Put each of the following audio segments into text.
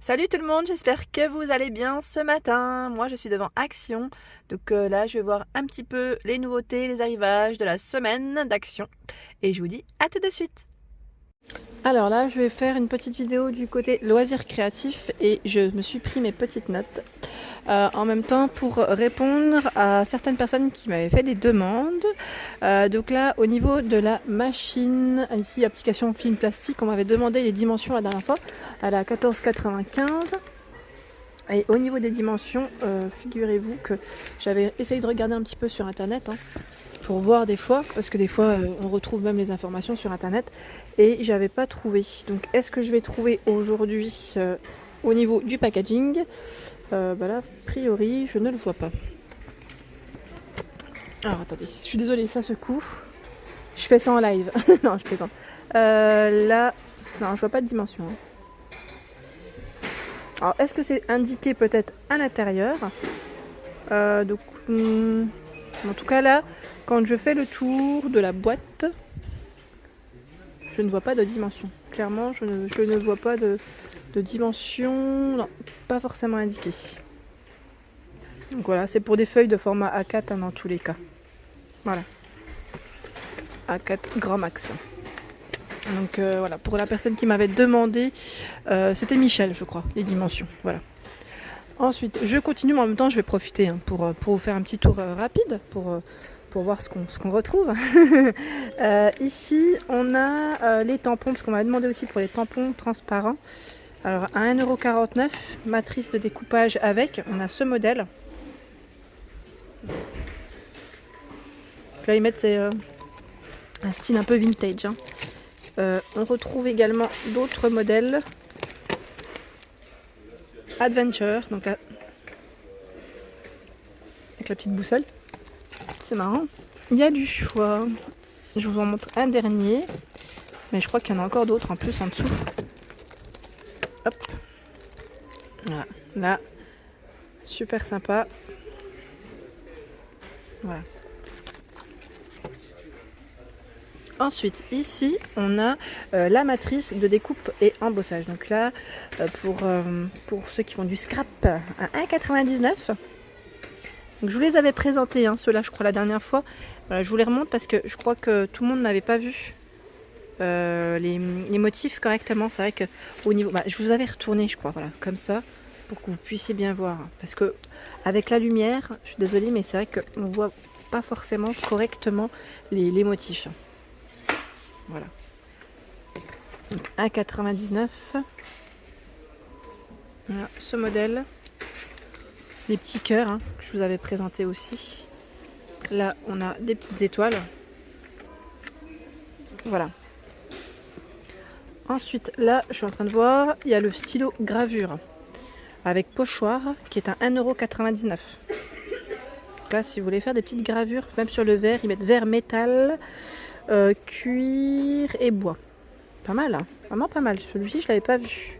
Salut tout le monde, j'espère que vous allez bien ce matin. Moi je suis devant Action, donc là je vais voir un petit peu les nouveautés, les arrivages de la semaine d'Action. Et je vous dis à tout de suite. Alors là je vais faire une petite vidéo du côté loisirs créatifs et je me suis pris mes petites notes. En même temps pour répondre à certaines personnes qui m'avaient fait des demandes. Donc là au niveau de la machine, ici application film plastique, on m'avait demandé les dimensions la dernière fois, elle est à 14,95. Et au niveau des dimensions, figurez-vous que j'avais essayé de regarder un petit peu sur internet pour voir des fois, parce que des fois on retrouve même les informations sur internet et j'avais pas trouvé. Donc est-ce que je vais trouver aujourd'hui au niveau du packaging? Là, a priori, je ne le vois pas. Alors attendez, je suis désolée, ça secoue. Je fais ça en live. Non, je plaisante. Là, non, je vois pas de dimension. Alors, est-ce que c'est indiqué peut-être à l'intérieur? Donc, en tout cas là, quand je fais le tour de la boîte, je ne vois pas de dimension. Clairement, je ne vois pas de dimension. Non, pas forcément indiqué. Donc voilà, c'est pour des feuilles de format A4 dans tous les cas. Voilà. A4 grand max. Donc voilà, pour la personne qui m'avait demandé, c'était Michel, je crois, les dimensions. Voilà. Ensuite, je continue, mais en même temps, je vais profiter pour vous faire un petit tour rapide, pour voir ce qu'on retrouve. Ici, on a les tampons, parce qu'on m'a demandé aussi pour les tampons transparents. Alors, à 1,49 €, matrice de découpage avec, on a ce modèle. Donc là, ils mettent un style un peu vintage. On retrouve également d'autres modèles. Adventure, donc avec la petite boussole. C'est marrant. Il y a du choix. Je vous en montre un dernier. Mais je crois qu'il y en a encore d'autres en plus en dessous. Hop. Voilà. Là. Super sympa. Voilà. Ensuite, ici, on a la matrice de découpe et embossage. Donc là, pour ceux qui font du scrap, à 1,99 €. Donc je vous les avais présentés, ceux-là, je crois, la dernière fois. Voilà, je vous les remonte parce que je crois que tout le monde n'avait pas vu les motifs correctement. C'est vrai que au niveau, je vous avais retourné, je crois, voilà, comme ça, pour que vous puissiez bien voir. Parce que avec la lumière, je suis désolée, mais c'est vrai qu'on ne voit pas forcément correctement les motifs. Voilà. 1,99 €. Voilà, ce modèle. Les petits cœurs que je vous avais présenté aussi. Là, on a des petites étoiles. Voilà. Ensuite, là, je suis en train de voir, il y a le stylo gravure avec pochoir qui est à 1,99 €. Donc là, si vous voulez faire des petites gravures, même sur le verre, ils mettent verre métal, cuir et bois. Pas mal, vraiment pas mal. Celui-ci, je l'avais pas vu.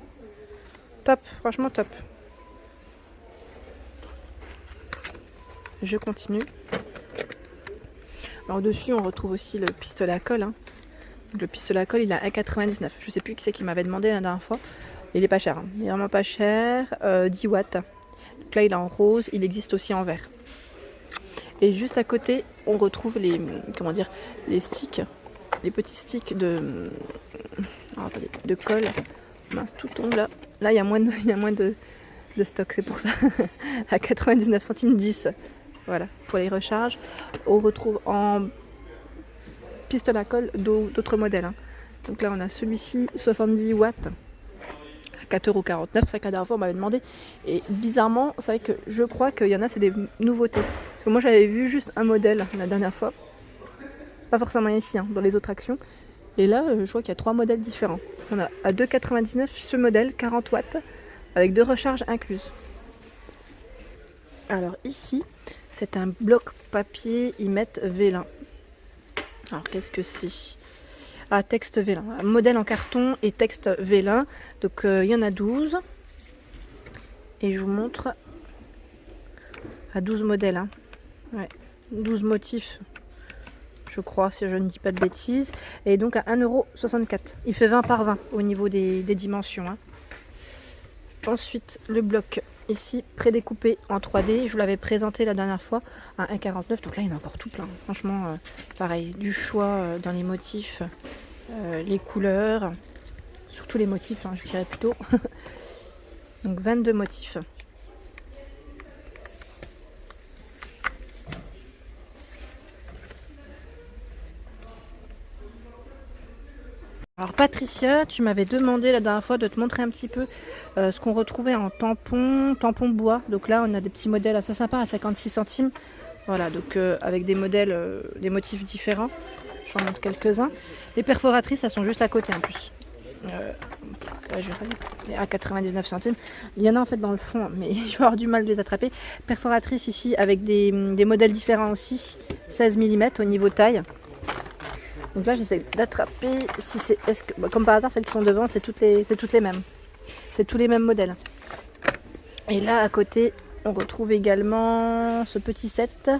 Top, franchement top. Je continue. Alors dessus, on retrouve aussi le pistolet à colle. Le pistolet à colle, il est à 1,99 €. Je sais plus qui c'est qui m'avait demandé la dernière fois. Il est pas cher. Il est vraiment pas cher. 10 watts. Donc là, il est en rose. Il existe aussi en vert. Et juste à côté, on retrouve les sticks. Les petits sticks de colle. Mince, tout tombe là. Là, il y a moins de stock, c'est pour ça. À 99 centimes 10. Voilà, pour les recharges. On retrouve en pistolet à colle d'autres modèles. Donc là, on a celui-ci, 70 watts, à 4,49 €. C'est vrai que la dernière fois, on m'avait demandé. Et bizarrement, c'est vrai que je crois qu'il y en a, c'est des nouveautés. Parce que moi, j'avais vu juste un modèle la dernière fois. Pas forcément ici, dans les autres actions. Et là, je vois qu'il y a 3 modèles différents. On a à 2,99 € ce modèle, 40 watts, avec 2 recharges incluses. Alors ici, c'est un bloc papier, ils mettent vélin. Alors qu'est-ce que c'est? Ah, texte vélin. Modèle en carton et texte vélin. Donc il y en a 12. Et je vous montre à 12 modèles. Ouais, 12 motifs, je crois, si je ne dis pas de bêtises. Et donc à 1,64 €. Il fait 20 par 20 au niveau des dimensions. ensuite le bloc ici prédécoupé en 3D. Je vous l'avais présenté la dernière fois à 1,49. Donc là, il y en a encore tout plein. Franchement, pareil, du choix dans les motifs, les couleurs, surtout les motifs, hein, je dirais plutôt. Donc 22 motifs. Alors Patricia, tu m'avais demandé la dernière fois de te montrer un petit peu ce qu'on retrouvait en tampon bois. Donc là on a des petits modèles assez sympas à 56 centimes. Voilà, donc avec des modèles, des motifs différents. J'en montre quelques-uns. Les perforatrices, elles sont juste à côté en plus. Là, je vais à 99 centimes. Il y en a en fait dans le fond, mais je vais avoir du mal de les attraper. Perforatrices ici avec des modèles différents aussi. 16 mm au niveau taille. Donc là j'essaie d'attraper si c'est. Comme par hasard, celles qui sont devant, c'est toutes les mêmes. C'est tous les mêmes modèles. Et là à côté, on retrouve également ce petit set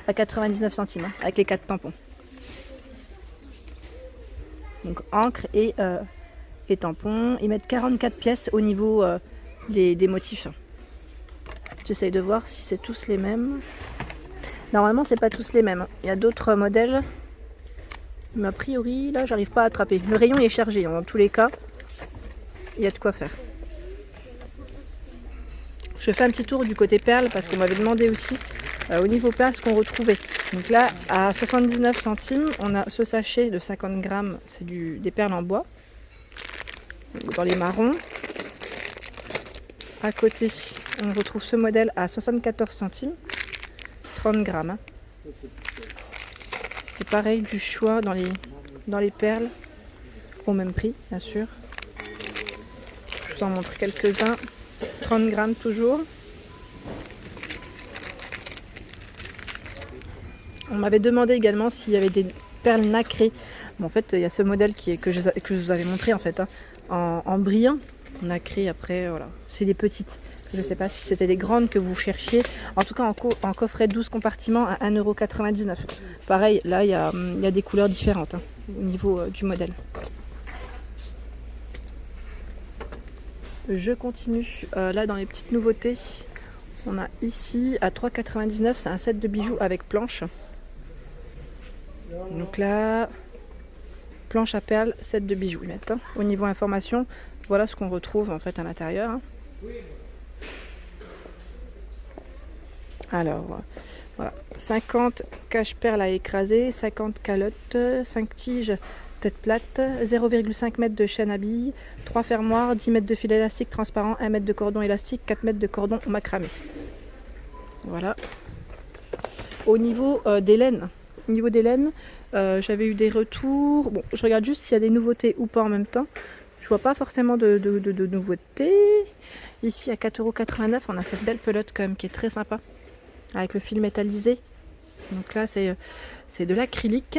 à 99 centimes hein, avec les 4 tampons. Donc encre et tampons. Ils mettent 44 pièces au niveau des motifs. J'essaye de voir si c'est tous les mêmes. Normalement c'est pas tous les mêmes. Il y a d'autres modèles. Mais a priori, là, j'arrive pas à attraper. Le rayon il est chargé, dans tous les cas, il y a de quoi faire. Je fais un petit tour du côté perles parce qu'on m'avait demandé aussi au niveau perles ce qu'on retrouvait. Donc là, à 79 centimes, on a ce sachet de 50 grammes, c'est des perles en bois, donc dans les marrons. À côté, on retrouve ce modèle à 74 centimes, 30 grammes. Hein. Et pareil, du choix dans les perles, au même prix, bien sûr. Je vous en montre quelques-uns. 30 grammes toujours. On m'avait demandé également s'il y avait des perles nacrées. Bon, en fait, il y a ce modèle que je vous avais montré en fait, hein, en brillant. Nacré après, voilà. C'est des petites. Je ne sais pas si c'était des grandes que vous cherchiez. En tout cas, en coffret 12 compartiments à 1,99 €. Pareil, là, il y a des couleurs différentes hein, au niveau du modèle. Je continue. Là, dans les petites nouveautés, on a ici à 3,99 €. C'est un set de bijoux avec planche. Donc là, planche à perles, set de bijoux. Ils mettent, hein. Au niveau information, voilà ce qu'on retrouve en fait à l'intérieur. Hein. Alors, voilà, 50 cache-perles à écraser, 50 calottes, 5 tiges tête plate, 0,5 m de chaîne à billes, 3 fermoirs, 10 m de fil élastique transparent, 1 m de cordon élastique, 4 m de cordon macramé. Voilà. Au niveau des laines, j'avais eu des retours. Bon, je regarde juste s'il y a des nouveautés ou pas en même temps. Je vois pas forcément de nouveautés. Ici à 4,89 €, on a cette belle pelote quand même qui est très sympa. Avec le fil métallisé. Donc là c'est de l'acrylique.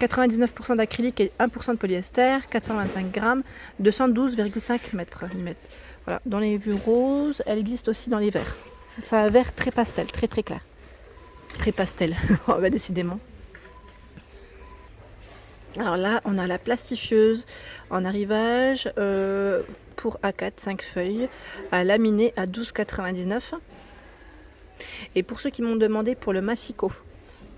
99% d'acrylique et 1% de polyester. 425 grammes. 212,5 mètres. Voilà. Dans les vues roses, elle existe aussi dans les verts. Donc c'est un vert très pastel, très très clair. Très pastel, oh, bah, décidément. Alors là, on a la plastifieuse en arrivage pour A4, 5 feuilles, à laminer à 12,99 €. Et pour ceux qui m'ont demandé pour le massicot,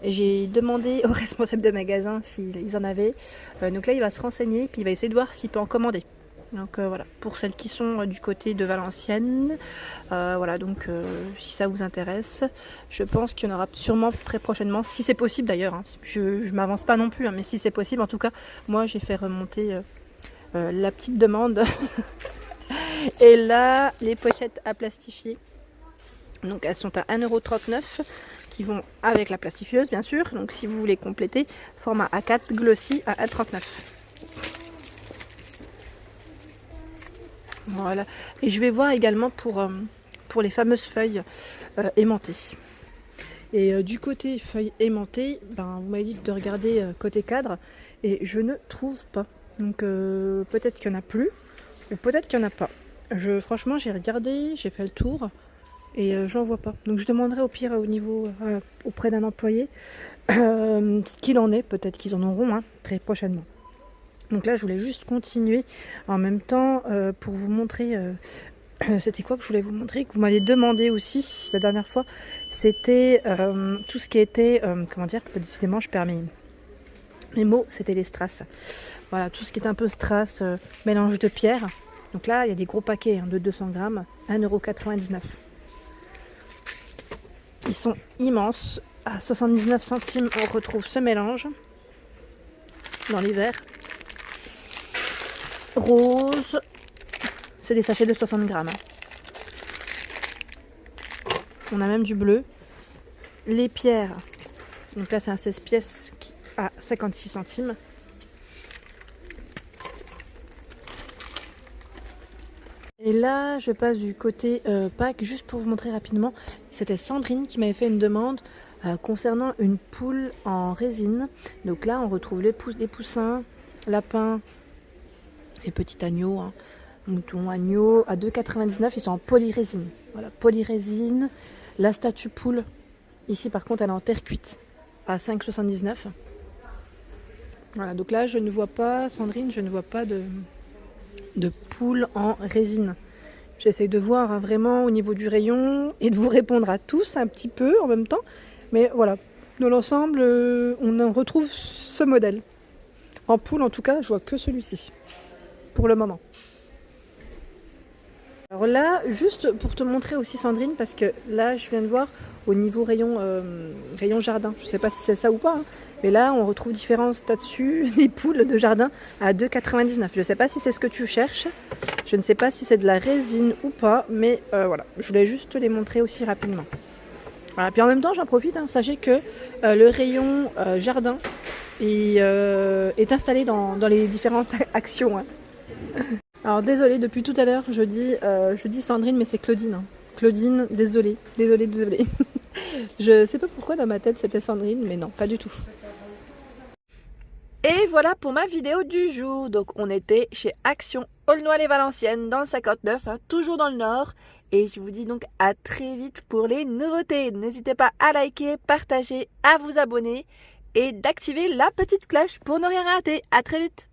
j'ai demandé au responsable de magasin s'ils en avaient. Donc là, il va se renseigner, puis il va essayer de voir s'il peut en commander. Donc voilà, pour celles qui sont du côté de Valenciennes, voilà, donc si ça vous intéresse, je pense qu'il y en aura sûrement très prochainement, si c'est possible d'ailleurs, hein. Je m'avance pas non plus, hein, mais si c'est possible, en tout cas, moi j'ai fait remonter la petite demande. Et là, les pochettes à plastifier, donc elles sont à 1,39 €, qui vont avec la plastifieuse bien sûr, donc si vous voulez compléter, format A4 glossy à 1,39 €. Voilà, et je vais voir également pour les fameuses feuilles aimantées. Et du côté feuilles aimantées, ben, vous m'avez dit de regarder côté cadre, et je ne trouve pas. Donc peut-être qu'il n'y en a plus, ou peut-être qu'il n'y en a pas. Franchement, j'ai regardé, j'ai fait le tour, et j'en vois pas. Donc je demanderai au pire au niveau auprès d'un employé qu'il en est, peut-être qu'ils en auront hein, très prochainement. Donc là, je voulais juste continuer en même temps pour vous montrer C'était quoi que je voulais vous montrer, que vous m'avez demandé aussi la dernière fois. C'était tout ce qui était, comment dire, décidément je perds mes mots, c'était les strass. Voilà, tout ce qui est un peu strass, mélange de pierre. Donc là, il y a des gros paquets de 200 grammes, 1,99 €. Ils sont immenses. À 79 centimes, on retrouve ce mélange dans l'hiver. Rose, c'est des sachets de 60 grammes. On a même du bleu. Les pierres, donc là c'est un 16 pièces à 56 centimes. Et là, je passe du côté Pâques, juste pour vous montrer rapidement. C'était Sandrine qui m'avait fait une demande concernant une poule en résine. Donc là, on retrouve les poussins, lapins et petits agneaux, hein, moutons, agneaux, à 2,99 €. Ils sont en polyrésine. Voilà, polyrésine. La statue poule, ici par contre, elle est en terre cuite, à 5,79 €. Voilà, donc là, je ne vois pas, Sandrine, je ne vois pas de poules en résine. J'essaie de voir hein, vraiment au niveau du rayon et de vous répondre à tous un petit peu en même temps. Mais voilà, dans l'ensemble, on en retrouve ce modèle. En poule, en tout cas, je vois que celui-ci, pour le moment. Alors là, juste pour te montrer aussi Sandrine, parce que là, je viens de voir au niveau rayon jardin. Je ne sais pas si c'est ça ou pas, hein, mais là, on retrouve différents statuts, des poules de jardin à 2,99 €. Je ne sais pas si c'est ce que tu cherches. Je ne sais pas si c'est de la résine ou pas, mais voilà, je voulais juste te les montrer aussi rapidement. Voilà, puis en même temps, j'en profite, hein, sachez que le rayon jardin est installé dans les différentes actions. Hein. Alors désolée, depuis tout à l'heure, je dis Sandrine, mais c'est Claudine. Hein. Claudine, désolée. Je sais pas pourquoi dans ma tête c'était Sandrine, mais non, pas du tout. Et voilà pour ma vidéo du jour. Donc on était chez Action Aulnoy-les-Valenciennes dans le 59, hein, toujours dans le nord. Et je vous dis donc à très vite pour les nouveautés. N'hésitez pas à liker, partager, à vous abonner et d'activer la petite cloche pour ne rien rater. À très vite.